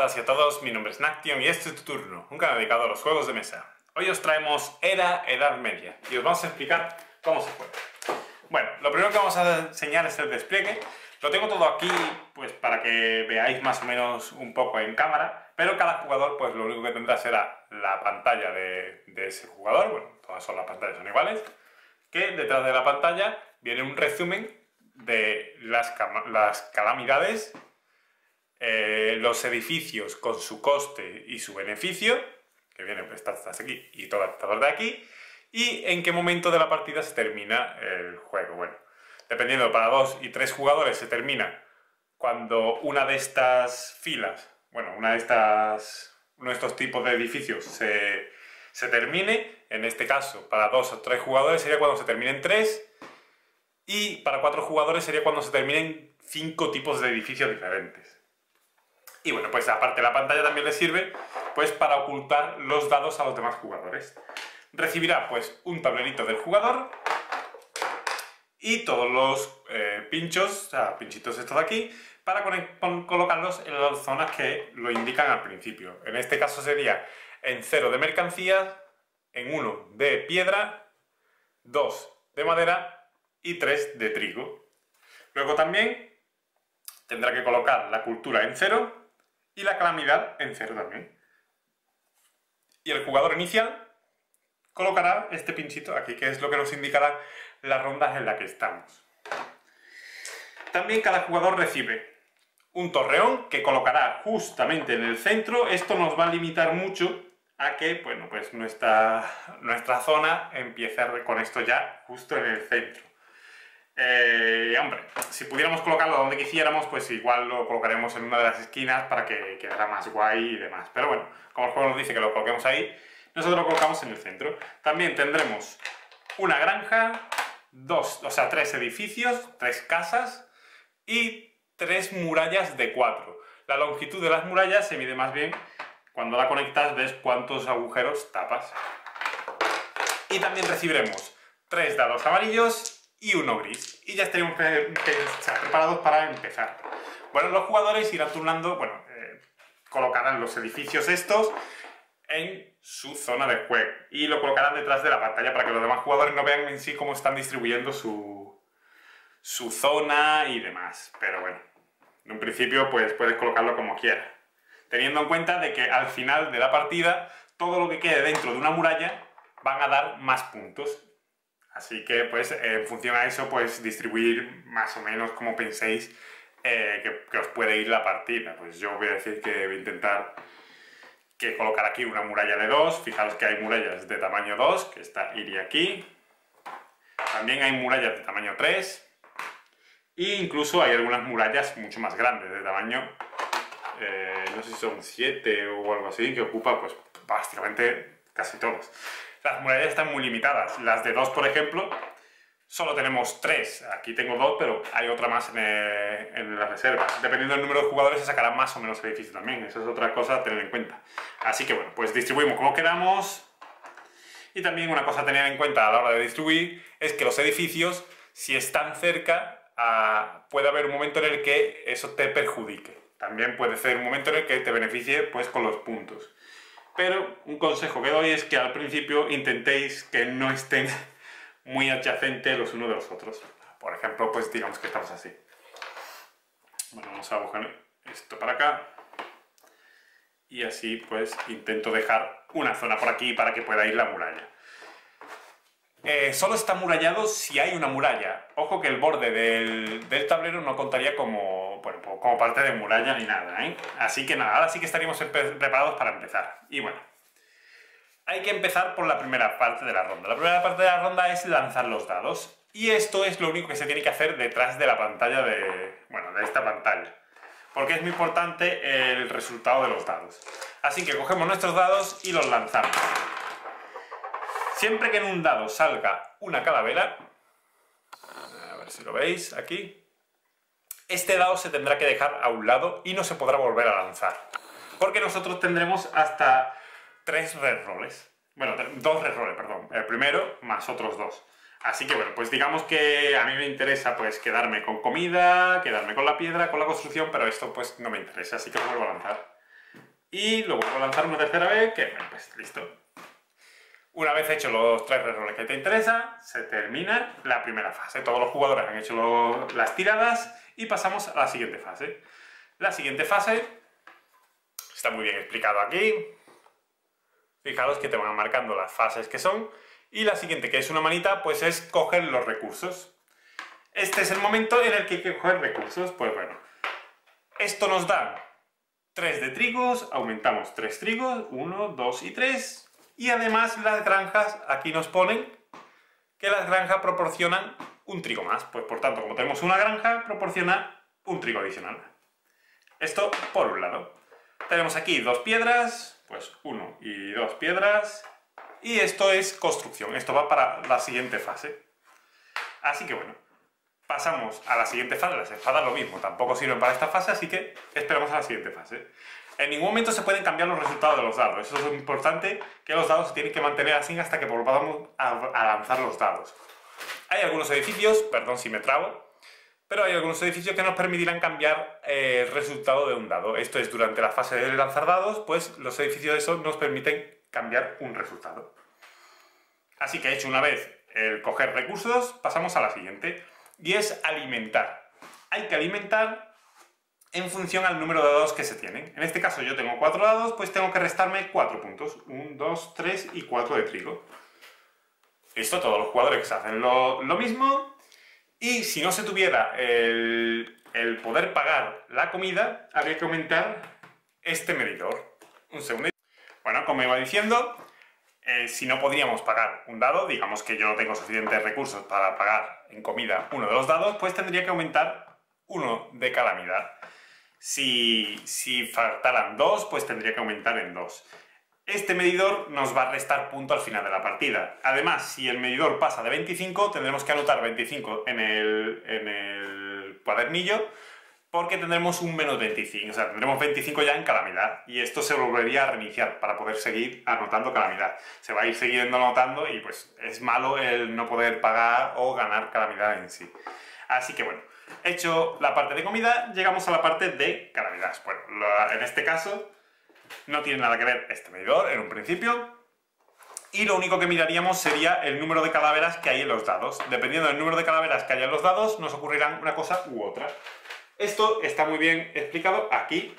todas y a todos, mi nombre es Naction y este es tu turno, un canal dedicado a los juegos de mesa. Hoy os traemos Edad Media y os vamos a explicar cómo se juega. Bueno, lo primero que vamos a enseñar es el despliegue. Lo tengo todo aquí pues para que veáis más o menos un poco en cámara, pero cada jugador pues lo único que tendrá será la pantalla de ese jugador. Bueno, todas las pantallas son iguales, que detrás de la pantalla viene un resumen de las calamidades, los edificios con su coste y su beneficio, que vienen estas aquí y todas estas de aquí, y en qué momento de la partida se termina el juego. Bueno, dependiendo, para 2 y 3 jugadores se termina cuando una de estas filas, bueno, uno de estos tipos de edificios se termine. En este caso, para 2 o 3 jugadores sería cuando se terminen 3, y para 4 jugadores sería cuando se terminen 5 tipos de edificios diferentes. Y bueno, pues aparte la pantalla también le sirve pues para ocultar los dados a los demás jugadores. Recibirá pues un tablerito del jugador y todos los pinchos, o sea, pinchitos estos de aquí, para colocarlos en las zonas que lo indican al principio. En este caso sería en 0 de mercancías, en 1 de piedra, 2 de madera y 3 de trigo. Luego también tendrá que colocar la cultura en 0 y la calamidad en 0 también. Y el jugador inicial colocará este pinchito aquí, que es lo que nos indicará las rondas en las que estamos. También cada jugador recibe un torreón que colocará justamente en el centro. Esto nos va a limitar mucho a que, bueno, pues nuestra zona empiece con esto ya justo en el centro. Hombre, si pudiéramos colocarlo donde quisiéramos, pues igual lo colocaremos en una de las esquinas para que quedara más guay y demás. Pero bueno, como el juego nos dice que lo coloquemos ahí, nosotros lo colocamos en el centro. También tendremos una granja, 3 edificios, 3 casas y 3 murallas de 4. La longitud de las murallas se mide más bien, cuando la conectas ves cuántos agujeros tapas. Y también recibiremos 3 dados amarillos y 1 gris. Y ya estaríamos preparados para empezar. Bueno, los jugadores irán turnando, bueno, colocarán los edificios estos en su zona de juego y lo colocarán detrás de la pantalla para que los demás jugadores no vean en sí cómo están distribuyendo su zona y demás. Pero bueno, en un principio pues puedes colocarlo como quieras, teniendo en cuenta de que al final de la partida todo lo que quede dentro de una muralla van a dar más puntos. Así que pues en función a eso pues distribuir más o menos como penséis que os puede ir la partida. Pues yo voy a decir que voy a intentar colocar aquí una muralla de 2. Fijaros que hay murallas de tamaño 2, que esta iría aquí. También hay murallas de tamaño 3. E incluso hay algunas murallas mucho más grandes, de tamaño, no sé si son 7 o algo así, que ocupa pues básicamente casi todos. Las murallas están muy limitadas. Las de 2, por ejemplo, solo tenemos 3. Aquí tengo 2, pero hay otra más en la reserva. Dependiendo del número de jugadores se sacará más o menos edificio también. Eso es otra cosa a tener en cuenta. Así que bueno, pues distribuimos como queramos. Y también una cosa a tener en cuenta a la hora de distribuir es que los edificios, si están cerca, puede haber un momento en el que eso te perjudique. También puede ser un momento en el que te beneficie pues con los puntos. Pero un consejo que doy es que al principio intentéis que no estén muy adyacentes los unos de los otros. Por ejemplo, pues digamos que estamos así. Bueno, vamos a buscar esto para acá. Y así pues intento dejar una zona por aquí para que pueda ir la muralla. Solo está murallado si hay una muralla. Ojo que el borde del tablero no contaría como parte de muralla ni nada, ¿eh? Así que nada, ahora sí que estaríamos preparados para empezar. Y bueno, hay que empezar por la primera parte de la ronda. La primera parte de la ronda es lanzar los dados. Y esto es lo único que se tiene que hacer detrás de la pantalla de esta pantalla. Porque es muy importante el resultado de los dados. Así que cogemos nuestros dados y los lanzamos. Siempre que en un dado salga una calavera, a ver si lo veis aquí, este dado se tendrá que dejar a un lado y no se podrá volver a lanzar. Porque nosotros tendremos hasta 3 reroles. Bueno, 2 reroles, perdón. El primero más otros 2. Así que bueno, pues digamos que a mí me interesa pues quedarme con comida, quedarme con la piedra, con la construcción, pero esto pues no me interesa, así que lo vuelvo a lanzar. y lo vuelvo a lanzar una tercera vez, que bueno, pues listo. Una vez hecho los 3 reroles que te interesa, se termina la primera fase. Todos los jugadores han hecho las tiradas y pasamos a la siguiente fase. La siguiente fase está muy bien explicado aquí. Fijaros que te van marcando las fases que son. Y la siguiente, que es una manita, pues es coger los recursos. Este es el momento en el que hay que coger recursos. Pues bueno, esto nos da 3 de trigos, aumentamos 3 trigos, 1, 2 y 3. Y además las granjas, aquí nos ponen que las granjas proporcionan un trigo más. Pues por tanto, como tenemos una granja, proporciona un trigo adicional. Esto por un lado. Tenemos aquí 2 piedras, pues 1 y 2 piedras. Y esto es construcción. Esto va para la siguiente fase. Así que bueno, pasamos a la siguiente fase. Las espadas lo mismo, tampoco sirven para esta fase, así que esperamos a la siguiente fase. En ningún momento se pueden cambiar los resultados de los dados. Eso es importante, que los dados se tienen que mantener así hasta que volvamos a lanzar los dados. Hay algunos edificios, perdón si me trabo, pero hay algunos edificios que nos permitirán cambiar el resultado de un dado. Esto es durante la fase de lanzar dados, pues los edificios de esos nos permiten cambiar un resultado. Así que hecho una vez el coger recursos, pasamos a la siguiente, y es alimentar. Hay que alimentar en función al número de dados que se tienen. En este caso yo tengo 4 dados, pues tengo que restarme 4 puntos. 1, 2, 3 y 4 de trigo. Listo, todos los jugadores hacen lo mismo. Y si no se tuviera el poder pagar la comida, habría que aumentar este medidor. Un segundo. Bueno, como iba diciendo, si no podríamos pagar un dado, digamos que yo no tengo suficientes recursos para pagar en comida uno de los dados, pues tendría que aumentar uno de calamidad. Si faltaran 2, pues tendría que aumentar en 2. Este medidor nos va a restar punto al final de la partida. Además, si el medidor pasa de 25, tendremos que anotar 25 en el cuadernillo, porque tendremos un menos 25, o sea, tendremos 25 ya en calamidad, y esto se volvería a reiniciar para poder seguir anotando calamidad. Se va a ir siguiendo anotando y pues es malo el no poder pagar o ganar calamidad en sí. Así que bueno, hecho la parte de comida, llegamos a la parte de calamidad. Bueno, en este caso no tiene nada que ver este medidor en un principio, y lo único que miraríamos sería el número de calaveras que hay en los dados. Dependiendo del número de calaveras que haya en los dados, nos ocurrirán una cosa u otra. Esto está muy bien explicado aquí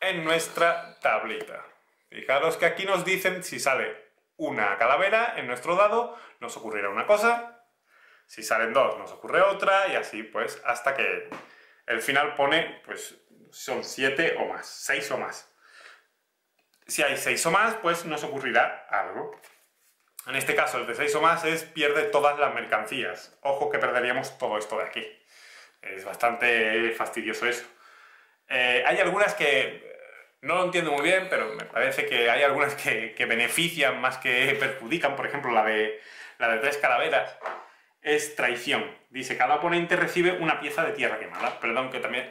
en nuestra tablita. Fijaros que aquí nos dicen si sale una calavera en nuestro dado, nos ocurrirá una cosa. Si salen 2, nos ocurre otra, y así pues hasta que el final pone, pues son 7 o más, 6 o más. Si hay 6 o más, pues nos ocurrirá algo. En este caso el de 6 o más es pierde todas las mercancías. Ojo que perderíamos todo esto de aquí. Es bastante fastidioso eso. Hay algunas que no lo entiendo muy bien, pero me parece que hay algunas que benefician más que perjudican. Por ejemplo, la de 3 calaveras es traición. Dice, cada oponente recibe una pieza de tierra quemada. Perdón, que también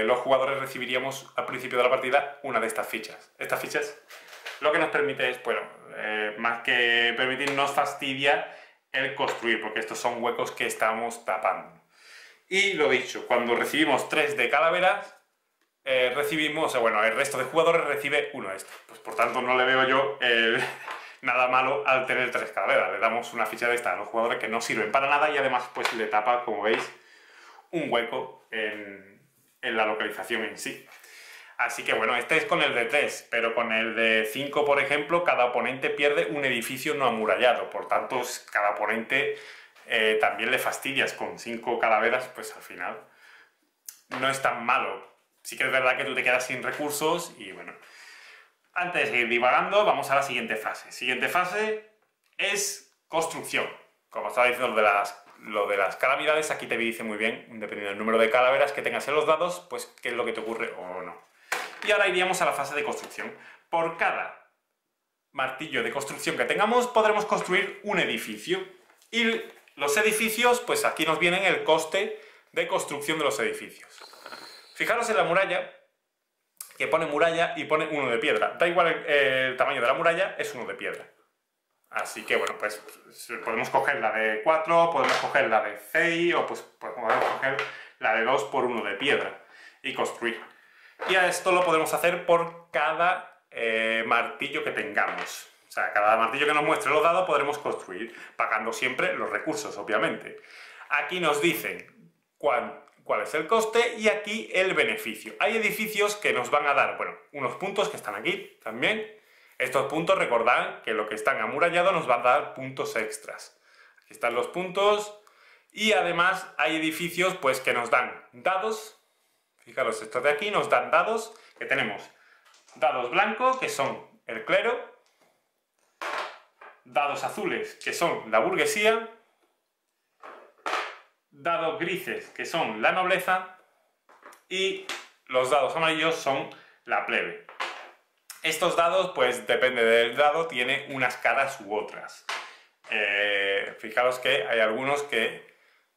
los jugadores recibiríamos al principio de la partida una de estas fichas. Estas fichas lo que nos permite es, bueno, más que permitir, nos fastidia el construir, porque estos son huecos que estamos tapando. Y lo dicho, cuando recibimos 3 de calaveras, recibimos, bueno, el resto de jugadores recibe uno de estos. Pues por tanto no le veo yo nada malo al tener 3 calaveras. Le damos una ficha de esta a los jugadores que no sirven para nada, y además pues le tapa, como veis, un hueco en la localización en sí. Así que bueno, este es con el de 3, pero con el de 5, por ejemplo, cada oponente pierde un edificio no amurallado. Por tanto, cada oponente también le fastidias con 5 calaveras, pues al final no es tan malo. Sí que es verdad que tú te quedas sin recursos y bueno. Antes de seguir divagando, vamos a la siguiente fase. Siguiente fase es construcción. Como estaba diciendo lo de las calamidades, aquí te dice muy bien, dependiendo del número de calaveras que tengas en los dados, pues qué es lo que te ocurre o no. Y ahora iríamos a la fase de construcción. Por cada martillo de construcción que tengamos, podremos construir un edificio. Y los edificios, pues aquí nos viene el coste de construcción de los edificios. Fijaros en la muralla, que pone muralla y pone 1 de piedra. Da igual el tamaño de la muralla, es 1 de piedra. Así que bueno, pues podemos coger la de 4, podemos coger la de 6 o pues podemos coger la de 2 por 1 de piedra y construir. Y a esto lo podemos hacer por cada martillo que tengamos. O sea, cada martillo que nos muestre los dados podremos construir, pagando siempre los recursos, obviamente. Aquí nos dicen cuál es el coste y aquí el beneficio. Hay edificios que nos van a dar, bueno, unos puntos que están aquí también. Estos puntos, recordad que lo que están amurallados nos va a dar puntos extras. Aquí están los puntos y además hay edificios pues que nos dan dados. Fijaros, estos de aquí nos dan dados, que tenemos dados blancos, que son el clero, dados azules, que son la burguesía, dados grises, que son la nobleza, y los dados amarillos son la plebe. Estos dados, pues depende del dado, tiene unas caras u otras. Fijaros que hay algunos que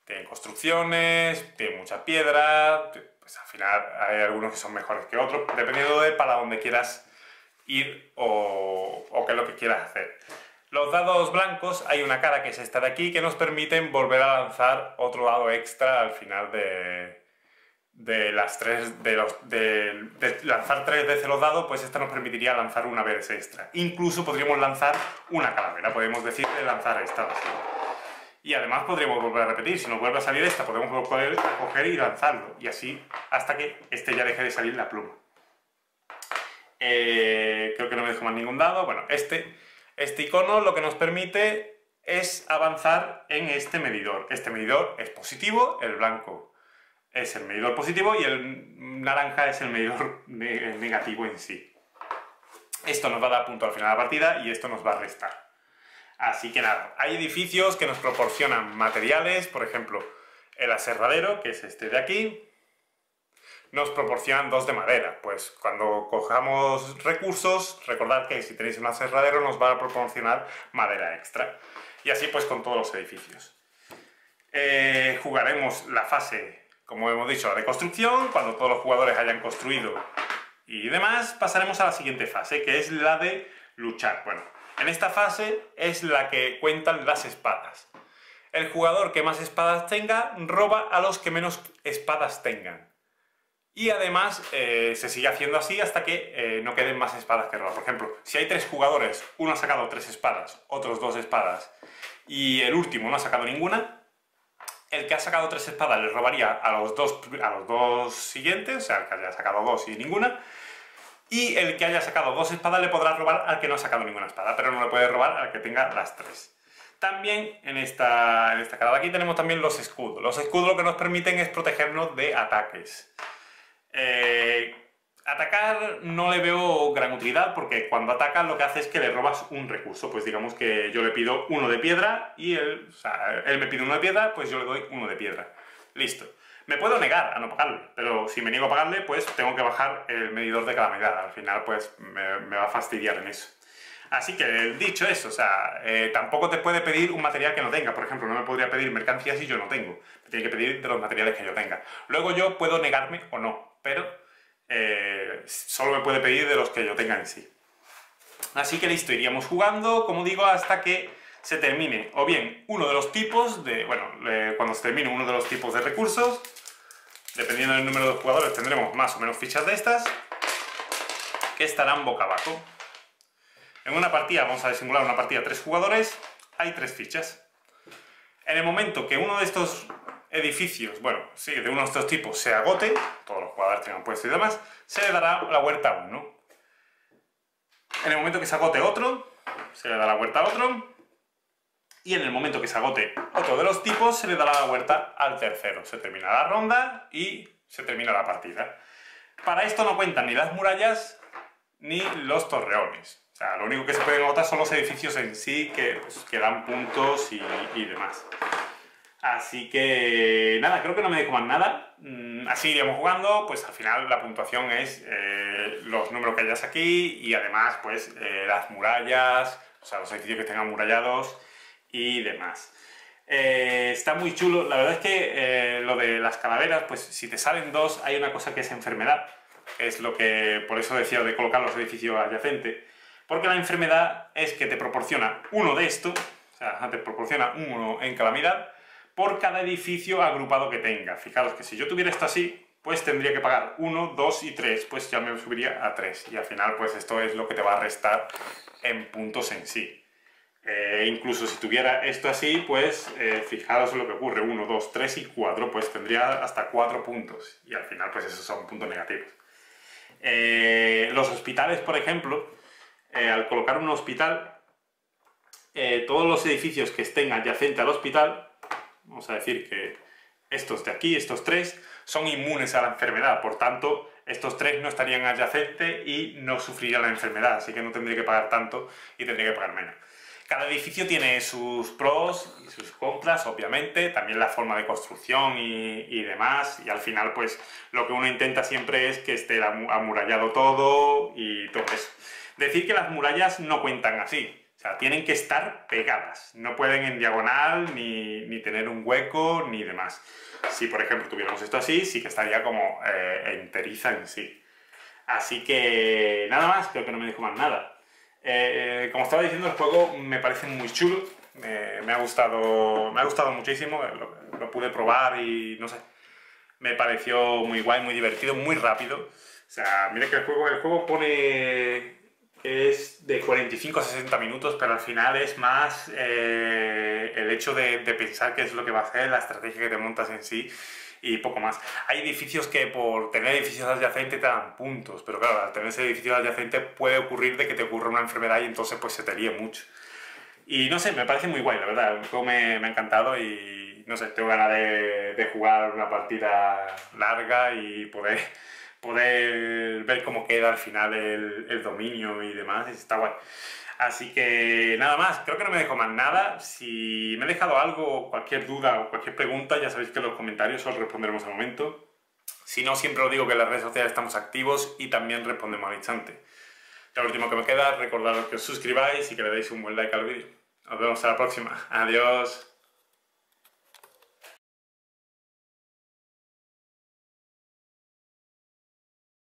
tienen construcciones, tienen mucha piedra, pues al final hay algunos que son mejores que otros, dependiendo de para dónde quieras ir o qué es lo que quieras hacer. Los dados blancos, hay una cara que es esta de aquí, que nos permiten volver a lanzar otro dado extra al final de lanzar 3 veces los dados, pues esta nos permitiría lanzar una vez extra. Incluso podríamos lanzar una calavera, podemos decir de lanzar esta así. Y además podríamos volver a repetir, si nos vuelve a salir esta, podemos volver a coger y lanzarlo. Y así hasta que este ya deje de salir la pluma. Creo que no me dejo más ningún dado. Bueno, este icono lo que nos permite es avanzar en este medidor. Este medidor es positivo, el blanco es el medidor positivo y el naranja es el medidor negativo en sí. Esto nos va a dar punto al final de la partida y esto nos va a restar. Así que nada, hay edificios que nos proporcionan materiales, por ejemplo, el aserradero, que es este de aquí, nos proporcionan 2 de madera. Pues cuando cojamos recursos, recordad que si tenéis un aserradero nos va a proporcionar madera extra. Y así pues con todos los edificios. Jugaremos la fase, como hemos dicho, la de construcción. Cuando todos los jugadores hayan construido y demás, pasaremos a la siguiente fase, que es la de luchar. Bueno, en esta fase es la que cuentan las espadas. El jugador que más espadas tenga roba a los que menos espadas tengan. Y además se sigue haciendo así hasta que no queden más espadas que robar. Por ejemplo, si hay 3 jugadores, uno ha sacado 3 espadas, otros 2 espadas y el último no ha sacado ninguna, el que ha sacado 3 espadas le robaría a los dos siguientes, o sea, el que haya sacado 2 y ninguna, y el que haya sacado 2 espadas le podrá robar al que no ha sacado ninguna espada, pero no le puede robar al que tenga las 3. También en esta cara de aquí tenemos también los escudos. Los escudos lo que nos permiten es protegernos de ataques. Atacar no le veo gran utilidad porque cuando atacas lo que hace es que le robas un recurso. Pues digamos que yo le pido 1 de piedra y él me pide 1 de piedra, pues yo le doy 1 de piedra. Listo. Me puedo negar a no pagarle, pero si me niego a pagarle, pues tengo que bajar el medidor de calamidad. Al final, pues me va a fastidiar en eso. Así que, dicho eso, tampoco te puede pedir un material que no tenga. Por ejemplo, no me podría pedir mercancías si yo no tengo. Me tiene que pedir de los materiales que yo tenga. Luego yo puedo negarme o no, pero solo me puede pedir de los que yo tenga en sí. Así que listo, iríamos jugando, como digo, hasta que se termine o bien uno de los tipos de... Bueno, cuando se termine uno de los tipos de recursos, dependiendo del número de jugadores tendremos más o menos fichas de estas, que estarán boca abajo. En una partida, vamos a simular una partida de 3 jugadores, hay 3 fichas. En el momento que uno de estos edificios, bueno, sí, de uno de estos tipos se agote, todos los jugadores tengan puesto y demás, se le dará la huerta a uno. En el momento que se agote otro, se le dará la huerta a otro. Y en el momento que se agote otro de los tipos, se le dará la huerta al tercero. Se termina la ronda y se termina la partida. Para esto no cuentan ni las murallas ni los torreones. O sea, lo único que se pueden agotar son los edificios en sí que dan puntos y demás. Así que nada, creo que no me dejo más nada. Así iríamos jugando, pues al final la puntuación es los números que hayas aquí y además pues las murallas, o sea, los edificios que estén amurallados y demás. Está muy chulo. La verdad es que lo de las calaveras, pues si te salen 2 hay una cosa que es enfermedad. Es lo que, por eso decía de colocar los edificios adyacentes. Porque la enfermedad es que te proporciona uno de esto, o sea, te proporciona uno en calamidad por cada edificio agrupado que tenga. Fijaros que si yo tuviera esto así, pues tendría que pagar 1, 2 y 3, pues ya me subiría a 3. Y al final, pues esto es lo que te va a restar en puntos en sí. Incluso si tuviera esto así, pues fijaros lo que ocurre, 1, 2, 3 y 4, pues tendría hasta 4 puntos. Y al final, pues esos son puntos negativos. Los hospitales, por ejemplo, al colocar un hospital, todos los edificios que estén adyacentes al hospital, vamos a decir que estos de aquí, estos 3, son inmunes a la enfermedad, por tanto, estos 3 no estarían adyacentes y no sufrirían la enfermedad, así que no tendría que pagar tanto y tendría que pagar menos. Cada edificio tiene sus pros y sus contras, obviamente, también la forma de construcción y demás, y al final, pues, lo que uno intenta siempre es que esté amurallado todo y todo eso. Decir que las murallas no cuentan así. O sea, tienen que estar pegadas, no pueden en diagonal ni tener un hueco ni demás. Si por ejemplo tuviéramos esto así, sí que estaría como enteriza en sí. Así que nada más, creo que no me dejo más nada. Como estaba diciendo, el juego me parece muy chulo, me ha gustado muchísimo, lo pude probar y no sé, me pareció muy guay, muy divertido, muy rápido. O sea, mira que el juego pone que es de 45 a 60 minutos, pero al final es más el hecho de pensar qué es lo que va a hacer, la estrategia que te montas en sí y poco más. Hay edificios que por tener edificios adyacentes te dan puntos, pero claro, al tener ese edificio adyacente puede ocurrir de que te ocurra una enfermedad y entonces pues se te líe mucho. Y no sé, me parece muy guay, la verdad, el juego me ha encantado y no sé, tengo ganas de jugar una partida larga y poder ver cómo queda al final el dominio y demás, y está guay. Así que nada más, creo que no me dejo más nada. Si me he dejado algo, cualquier duda o cualquier pregunta, ya sabéis que en los comentarios os responderemos al momento. Si no, siempre os digo que en las redes sociales estamos activos y también respondemos al instante. Lo último que me queda, recordaros que os suscribáis y que le deis un buen like al vídeo. Nos vemos a la próxima. Adiós.